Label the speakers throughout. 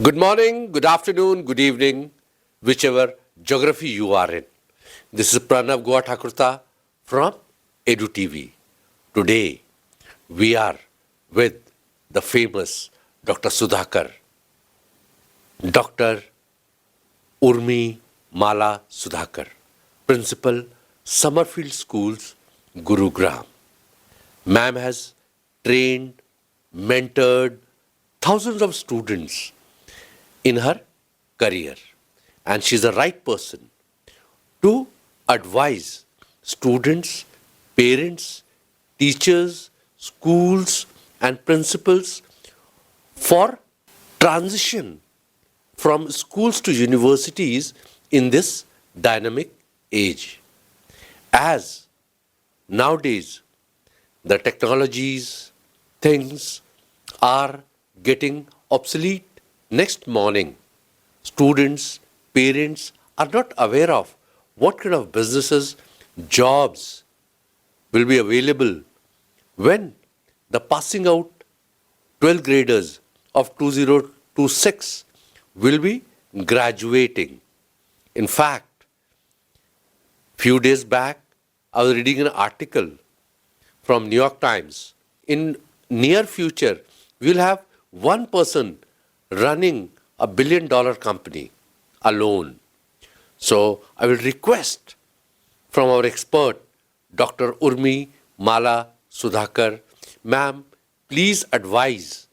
Speaker 1: Good morning, good afternoon, good evening, whichever geography you are in. This is Pranav Goa Thakurta from Edu TV. Today, we are with the famous Dr. Sudhakar, Dr. Urmimala Sudhakar, Principal, Summerfield Schools, Gurugram. Ma'am has trained, mentored thousands of students in her career, and she's the right person to advise students, parents, teachers, schools and principals for transition from schools to universities in this dynamic age. As nowadays the technologies, things are getting obsolete. Next morning, students, parents are not aware of what kind of businesses, jobs will be available when the passing out 12th graders of 2026 will be graduating. In fact, few days back, I was reading an article from New York Times. In near future, we will have one person running $1 billion company alone. So I will request from our expert, Dr. Urmimala Sudhakar, ma'am, please advise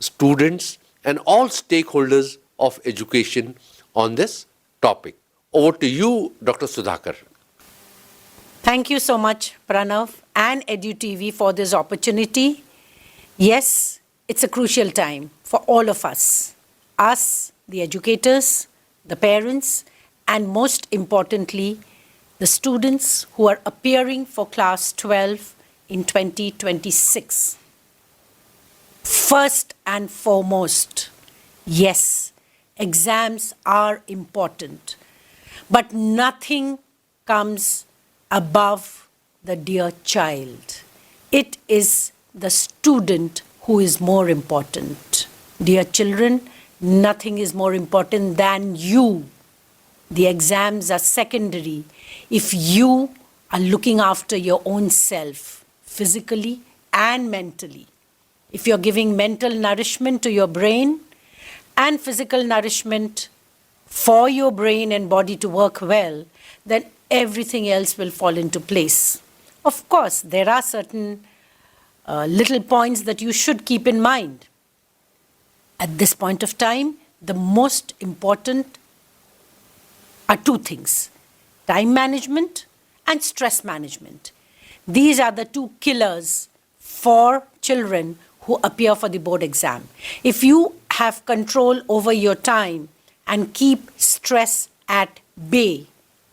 Speaker 1: students and all stakeholders of education on this topic. Over to you, Dr. Sudhakar.
Speaker 2: Thank you so much, Pranav and EduTV for this opportunity. Yes, it's a crucial time for all of us, the educators, the parents, and most importantly, the students who are appearing for class 12 in 2026. First and foremost, yes, exams are important, but nothing comes above the dear child. It is the student who is more important. Dear children, nothing is more important than you. The exams are secondary if you are looking after your own self, physically and mentally. If you're giving mental nourishment to your brain and physical nourishment for your brain and body to work well, then everything else will fall into place. Of course, there are certain little points that you should keep in mind. At this point of time, the most important are two things: time management and stress management. These are the two killers for children who appear for the board exam. If you have control over your time and keep stress at bay,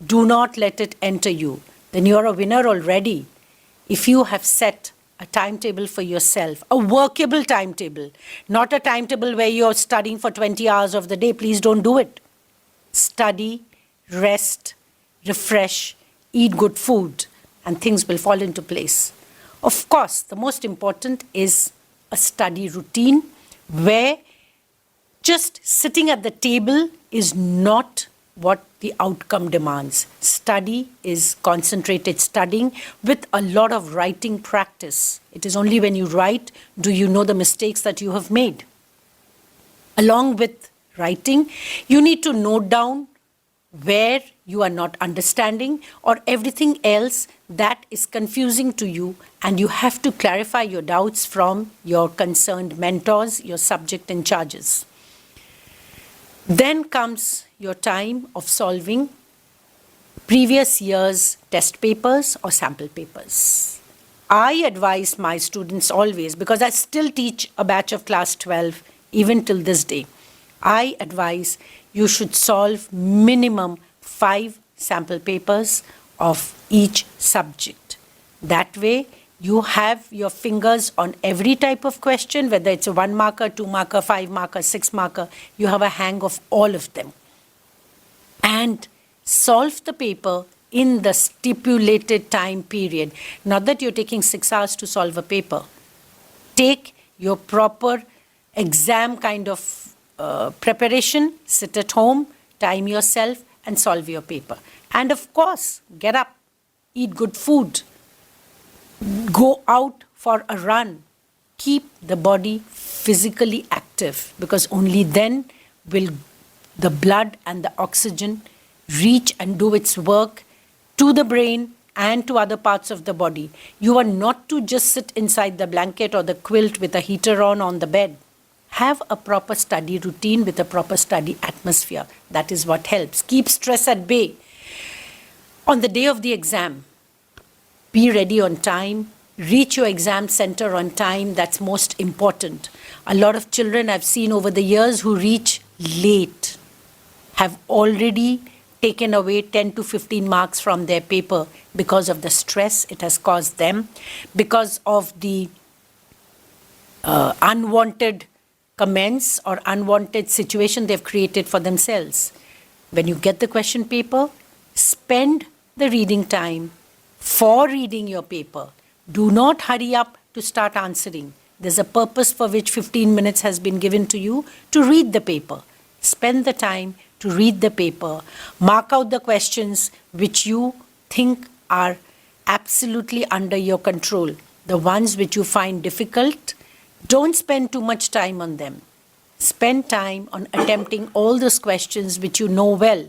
Speaker 2: do not let it enter you, then you are a winner already. If you have set a timetable for yourself, a workable timetable, not a timetable where you're studying for 20 hours of the day. Please don't do it. Study, rest, refresh, eat good food, and things will fall into place. Of course, the most important is a study routine where just sitting at the table is not what the outcome demands. Study is concentrated studying with a lot of writing practice. It is only when you write do you know the mistakes that you have made. Along with writing, you need to note down where you are not understanding or everything else that is confusing to you, and you have to clarify your doubts from your concerned mentors, your subject in charges. Then comes your time of solving previous year's test papers or sample papers. I advise my students always, because I still teach a batch of class 12 even till this day, I advise you should solve minimum 5 sample papers of each subject. That way, you have your fingers on every type of question, whether it's a 1 marker, 2 marker, 5 marker, 6 marker, you have a hang of all of them. And solve the paper in the stipulated time period. Not that you're taking 6 hours to solve a paper. Take your proper exam kind of preparation, sit at home, time yourself and solve your paper. And of course, get up, eat good food, go out for a run, keep the body physically active, because only then will the blood and the oxygen reach and do its work to the brain and to other parts of the body. You are not to just sit inside the blanket or the quilt with a heater on the bed. Have a proper study routine with a proper study atmosphere. That is what helps. Keep stress at bay. On the day of the exam, be ready on time. Reach your exam center on time. That's most important. A lot of children I've seen over the years who reach late have already taken away 10 to 15 marks from their paper because of the stress it has caused them, because of the unwanted comments or unwanted situation they've created for themselves. When you get the question paper, spend the reading time for reading your paper. Do not hurry up to start answering. There's a purpose for which 15 minutes has been given to you to read the paper. Spend the time to read the paper. Mark out the questions which you think are absolutely under your control. The ones which you find difficult, don't spend too much time on them. Spend time on attempting all those questions which you know well.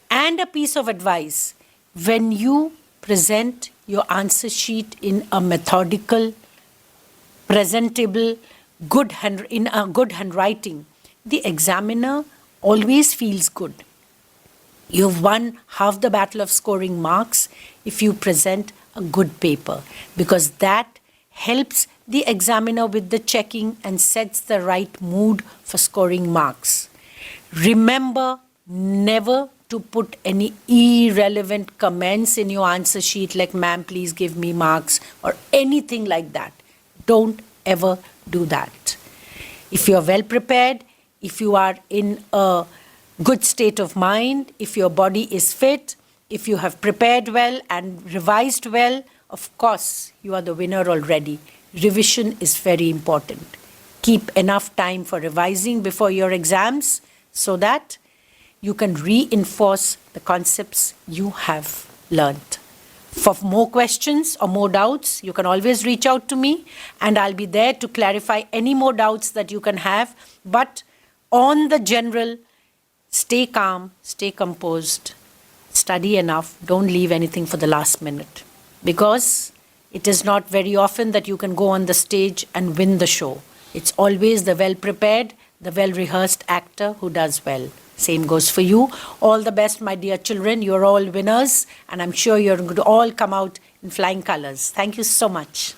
Speaker 2: And a piece of advice, when you present your answer sheet in a methodical, presentable, in a good handwriting, the examiner always feels good. You've won half the battle of scoring marks if you present a good paper, because that helps the examiner with the checking and sets the right mood for scoring marks. Remember never to put any irrelevant comments in your answer sheet like, "Ma'am, please give me marks," or anything like that. Don't ever do that. If you're well prepared, if you are in a good state of mind, if your body is fit, if you have prepared well and revised well, of course, you are the winner already. Revision is very important. Keep enough time for revising before your exams so that you can reinforce the concepts you have learnt. For more questions or more doubts, you can always reach out to me and I'll be there to clarify any more doubts that you can have. But on the general, stay calm, stay composed, study enough, don't leave anything for the last minute. Because it is not very often that you can go on the stage and win the show. It's always the well-prepared, the well-rehearsed actor who does well. Same goes for you. All the best, my dear children. You're all winners, and I'm sure you're going to all come out in flying colors. Thank you so much.